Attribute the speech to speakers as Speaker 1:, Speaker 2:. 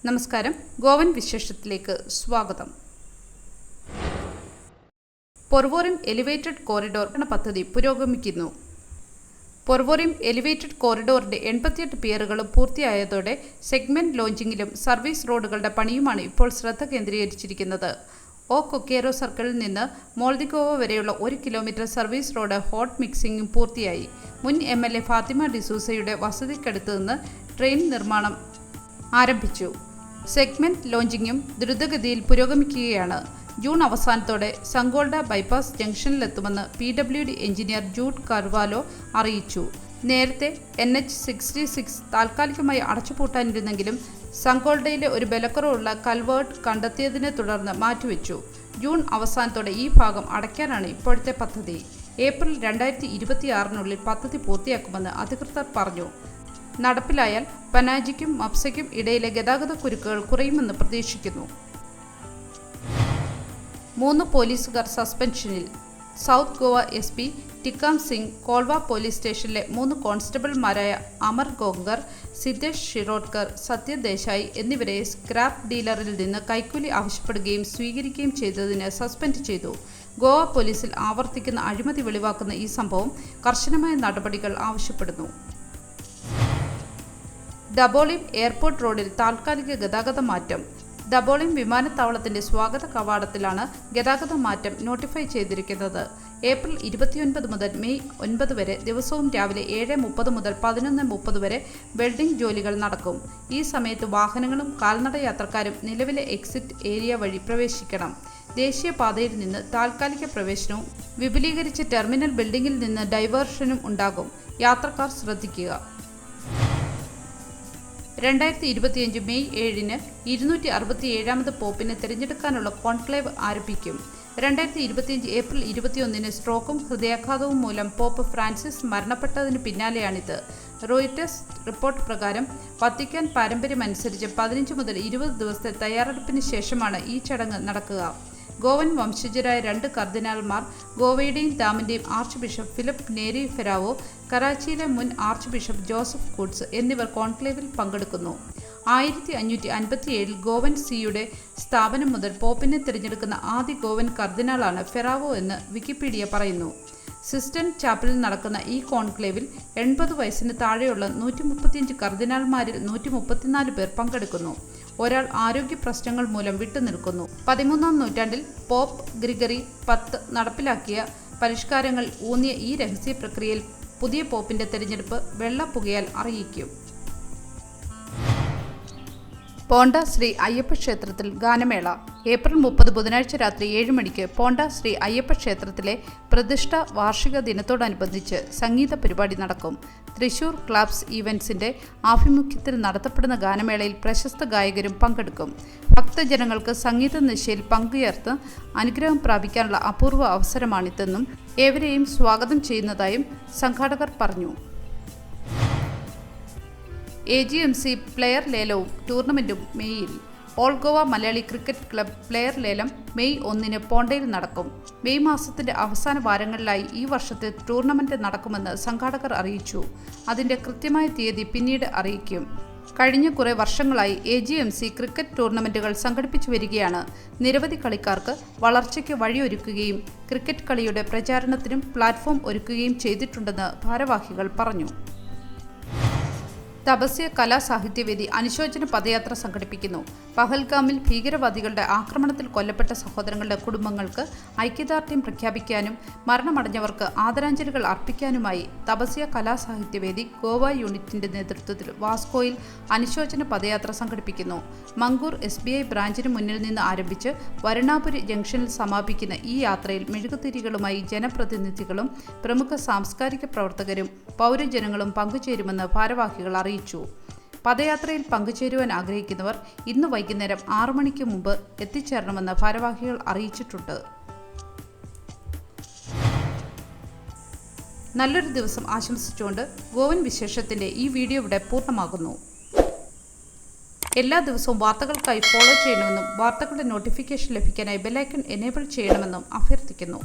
Speaker 1: നമസ്കാരം. ഗോവൻ വിശേഷത്തിലേക്ക് സ്വാഗതം. പൊർവോറിം elevated corridor പദ്ധതി പുരോഗമിക്കുന്നു. പൊർവോറിം എലിവേറ്റഡ് കോറിഡോറിന്റെ 88 പിയറുകളും പൂർത്തിയായതോടെ സെഗ്മെന്റ് ലോഞ്ചിങ്ങിലും സർവീസ് റോഡുകളുടെ പണിയുമാണ് ഇപ്പോൾ ശ്രദ്ധ കേന്ദ്രീകരിച്ചിരിക്കുന്നത്. ഒ കൊക്കേറോ സർക്കിളിൽ നിന്ന് മോൾദിഗോവ വരെയുള്ള 1 കിലോമീറ്റർ സർവീസ് റോഡ് ഹോട്ട് മിക്സിംഗും പൂർത്തിയായി. മുൻ MLA ഫാത്തിമ ഡിസൂസയുടെ വസതിക്കടുത്ത് നിന്ന് ട്രെയിൻ നിർമ്മാണം ആരംഭിച്ചു. സെഗ്മെന്റ് ലോഞ്ചിങ്ങും ദ്രുതഗതിയിൽ പുരോഗമിക്കുകയാണ്. ജൂൺ അവസാനത്തോടെ സങ്കോൾഡ ബൈപ്പാസ് ജംഗ്ഷനിലെത്തുമെന്ന് PWD എഞ്ചിനീയർ ജൂഡ് കാർവാലോ അറിയിച്ചു. നേരത്തെ NH-66 താൽക്കാലികമായി അടച്ചുപൂട്ടാനിരുന്നെങ്കിലും സങ്കോൾഡയിലെ ഒരു ബലക്കുറവുള്ള കൽവേർട്ട് കണ്ടെത്തിയതിനെ തുടർന്ന് മാറ്റിവെച്ചു. ജൂൺ അവസാനത്തോടെ ഈ ഭാഗം അടയ്ക്കാനാണ് ഇപ്പോഴത്തെ പദ്ധതി. ഏപ്രിൽ 2026 പദ്ധതി പൂർത്തിയാക്കുമെന്ന് അധികൃതർ പറഞ്ഞു. നടപ്പിലായാൽ പനാജിക്കും മപ്സയ്ക്കും ഇടയിലെ ഗതാഗത കുരുക്കുകൾ കുറയുമെന്ന് പ്രതീക്ഷിക്കുന്നു. 3 പോലീസുകാർ സസ്പെൻഷനിൽ. South Goa SP Tikam Singh Colva police സ്റ്റേഷനിലെ 3 കോൺസ്റ്റബിൾമാരായ അമർ ഗോങ്കർ, സിദ്ധേഷ് ഷിറോഡ്കർ, സത്യ ദേശായി എന്നിവരെ സ്ക്രാപ്പ് ഡീലറിൽ നിന്ന് കൈക്കൂലി ആവശ്യപ്പെടുകയും സ്വീകരിക്കുകയും ചെയ്തതിന് സസ്പെൻഡ് ചെയ്തു. ഗോവ പോലീസിൽ ആവർത്തിക്കുന്ന അഴിമതി വെളിവാക്കുന്ന ഈ സംഭവം കർശനമായ നടപടികൾ ആവശ്യപ്പെടുന്നു. ഡബോളിം എയർപോർട്ട് റോഡിൽ താൽക്കാലിക ഗതാഗത മാറ്റം. ഡബോളിം വിമാനത്താവളത്തിന്റെ സ്വാഗത കവാടത്തിലാണ് ഗതാഗത മാറ്റം നോട്ടിഫൈ ചെയ്തിരിക്കുന്നത്. ഏപ്രിൽ 29 മുതൽ മെയ് 9 വരെ ദിവസവും രാവിലെ 7:30 മുതൽ 11:30 വരെ വെൽഡിംഗ് ജോലികൾ നടക്കും. ഈ സമയത്ത് വാഹനങ്ങളും കാൽനട യാത്രക്കാരും നിലവിലെ എക്സിറ്റ് ഏരിയ വഴി പ്രവേശിക്കണം. ദേശീയപാതയിൽ നിന്ന് താൽക്കാലിക പ്രവേശനവും വിപുലീകരിച്ച ടെർമിനൽ ബിൽഡിംഗിൽ നിന്ന് ഡൈവേർഷനും ഉണ്ടാകും. യാത്രക്കാർ ശ്രദ്ധിക്കുക. 2025 മെയ് 7-ന് 267ാമത് പോപ്പിനെ തിരഞ്ഞെടുക്കാനുള്ള കോൺക്ലേവ് ആരംഭിക്കും. 2025 ഏപ്രിൽ 21-ന് സ്ട്രോക്കും ഹൃദയാഘാതവും മൂലം പോപ്പ് ഫ്രാൻസിസ് മരണപ്പെട്ടതിന് പിന്നാലെയാണിത്. റോയിറ്റേഴ്സ് റിപ്പോർട്ട് പ്രകാരം വത്തിക്കാൻ പാരമ്പര്യമനുസരിച്ച് 15 മുതൽ 20 ദിവസത്തെ തയ്യാറെടുപ്പിന് ശേഷമാണ് ഈ ചടങ്ങ് നടക്കുക. ഗോവൻ വംശജരായ 2 കർദിനാൾമാർ, ഗോവയുടെയും ദാമിന്റെയും ആർച്ച് ബിഷപ്പ് ഫിലിപ്പ് നേരി ഫെരാവോ, കറാച്ചിയിലെ മുൻ ആർച്ച് ബിഷപ്പ് ജോസഫ് കൂട്സ് എന്നിവർ കോൺക്ലേവിൽ പങ്കെടുക്കുന്നു. 1557 ഗോവൻ സിയുടെ സ്ഥാപനം മുതൽ പോപ്പിനെ തിരഞ്ഞെടുക്കുന്ന ആദ്യ ഗോവൻ കർദിനാളാണ് ഫെറാവോ എന്ന് വിക്കിപീഡിയ പറയുന്നു. സിസ്റ്റൻ ചാപ്പലിൽ നടക്കുന്ന ഈ കോൺക്ലേവിൽ 80 വയസ്സിന് താഴെയുള്ള 135 കർദിനാൾമാരിൽ 134 പേർ പങ്കെടുക്കുന്നു. ഒരാൾ ആരോഗ്യ പ്രശ്നങ്ങൾ മൂലം വിട്ടുനിൽക്കുന്നു. 13-ാം നൂറ്റാണ്ടിൽ പോപ്പ് ഗ്രിഗറി 10 നടപ്പിലാക്കിയ പരിഷ്കാരങ്ങൾ ഊന്നിയ ഈ രഹസ്യ പ്രക്രിയയിൽ പുതിയ പോപ്പിന്റെ തിരഞ്ഞെടുപ്പ് വെള്ളപ്പുകയാൽ അറിയിക്കും. പോണ്ട ശ്രീ അയ്യപ്പ ക്ഷേത്രത്തിൽ ഗാനമേള. ഏപ്രിൽ 30 ബുധനാഴ്ച രാത്രി 7 മണിക്ക് പോണ്ട ശ്രീ അയ്യപ്പ ക്ഷേത്രത്തിലെ പ്രതിഷ്ഠ വാർഷിക ദിനത്തോടനുബന്ധിച്ച് സംഗീത പരിപാടി നടക്കും. തൃശൂർ ക്ലബ്സ് ഈവൻസിന്റെ ആഭിമുഖ്യത്തിൽ നടത്തപ്പെടുന്ന ഗാനമേളയിൽ പ്രശസ്ത ഗായകരും പങ്കെടുക്കും. ഭക്തജനങ്ങൾക്ക് സംഗീത നിശയിൽ പങ്കുചേർത്ത് അനുഗ്രഹം പ്രാപിക്കാനുള്ള അപൂർവ അവസരമാണിതെന്നും ഏവരെയും സ്വാഗതം ചെയ്യുന്നതായും സംഘാടകർ പറഞ്ഞു. AGMC പ്ലെയർ ലേലവും ടൂർണമെന്റും മെയ്യിൽ. All Goa Malayali cricket club player ലേലം മെയ് 1-ന് പോണ്ടയിൽ നടക്കും. മെയ് മാസത്തിന്റെ അവസാന വാരങ്ങളിലായി ഈ വർഷത്തെ ടൂർണമെന്റ് നടക്കുമെന്ന് സംഘാടകർ അറിയിച്ചു. അതിന്റെ കൃത്യമായ തീയതി പിന്നീട് അറിയിക്കും. കഴിഞ്ഞ കുറേ വർഷങ്ങളായി AGMC ക്രിക്കറ്റ് ടൂർണമെന്റുകൾ സംഘടിപ്പിച്ചു വരികയാണ്. നിരവധി കളിക്കാർക്ക് വളർച്ചയ്ക്ക് വഴിയൊരുക്കുകയും ക്രിക്കറ്റ് കളിയുടെ പ്രചാരണത്തിനും പ്ലാറ്റ്ഫോം ഒരുക്കുകയും ചെയ്തിട്ടുണ്ടെന്ന് ഭാരവാഹികൾ പറഞ്ഞു. തപസ്യ കലാസാഹിത്യവേദി അനുശോചന പദയാത്ര സംഘടിപ്പിക്കുന്നു. പഹൽഗാമിൽ ഭീകരവാദികളുടെ ആക്രമണത്തിൽ കൊല്ലപ്പെട്ട സഹോദരങ്ങളുടെ കുടുംബങ്ങൾക്ക് ഐക്യദാർഢ്യം പ്രഖ്യാപിക്കാനും മരണമടഞ്ഞവർക്ക് ആദരാഞ്ജലികൾ അർപ്പിക്കാനുമായി തപസ്യ കലാസാഹിത്യവേദി ഗോവ യൂണിറ്റിന്റെ നേതൃത്വത്തിൽ വാസ്കോയിൽ അനുശോചന പദയാത്ര സംഘടിപ്പിക്കുന്നു. മങ്കൂർ SBI ബ്രാഞ്ചിന് മുന്നിൽ നിന്ന് ആരംഭിച്ച് വരുണാപുരി ജംഗ്ഷനിൽ സമാപിക്കുന്ന ഈ യാത്രയിൽ മെഴുകുതിരികളുമായി ജനപ്രതിനിധികളും പ്രമുഖ സാംസ്കാരിക പ്രവർത്തകരും പൗരജനങ്ങളും പങ്കുചേരുമെന്ന് ഭാരവാഹികൾ അറിയിച്ചു. പദയാത്രയിൽ പങ്കുചേരുവാൻ ആഗ്രഹിക്കുന്നവർ ഇന്ന് വൈകുന്നേരം 6 മണിക്ക് മുമ്പ് എത്തിച്ചേരണമെന്ന് ഭാരവാഹികൾ അറിയിച്ചിട്ടുണ്ട്. നല്ലൊരു ദിവസം ആശംസിച്ചുകൊണ്ട് ഗോവൻ വിശേഷത്തിന്റെ ഈ വീഡിയോ ഇവിടെ പൂർണ്ണമാകുന്നു. എല്ലാ ദിവസവും വാർത്തകൾക്കായി ഫോളോ ചെയ്യണമെന്നും വാർത്തകളുടെ നോട്ടിഫിക്കേഷൻ ലഭിക്കാനായി ബെല്ലൈക്കൺ എനേബിൾ ചെയ്യണമെന്നും അഭ്യർത്ഥിക്കുന്നു.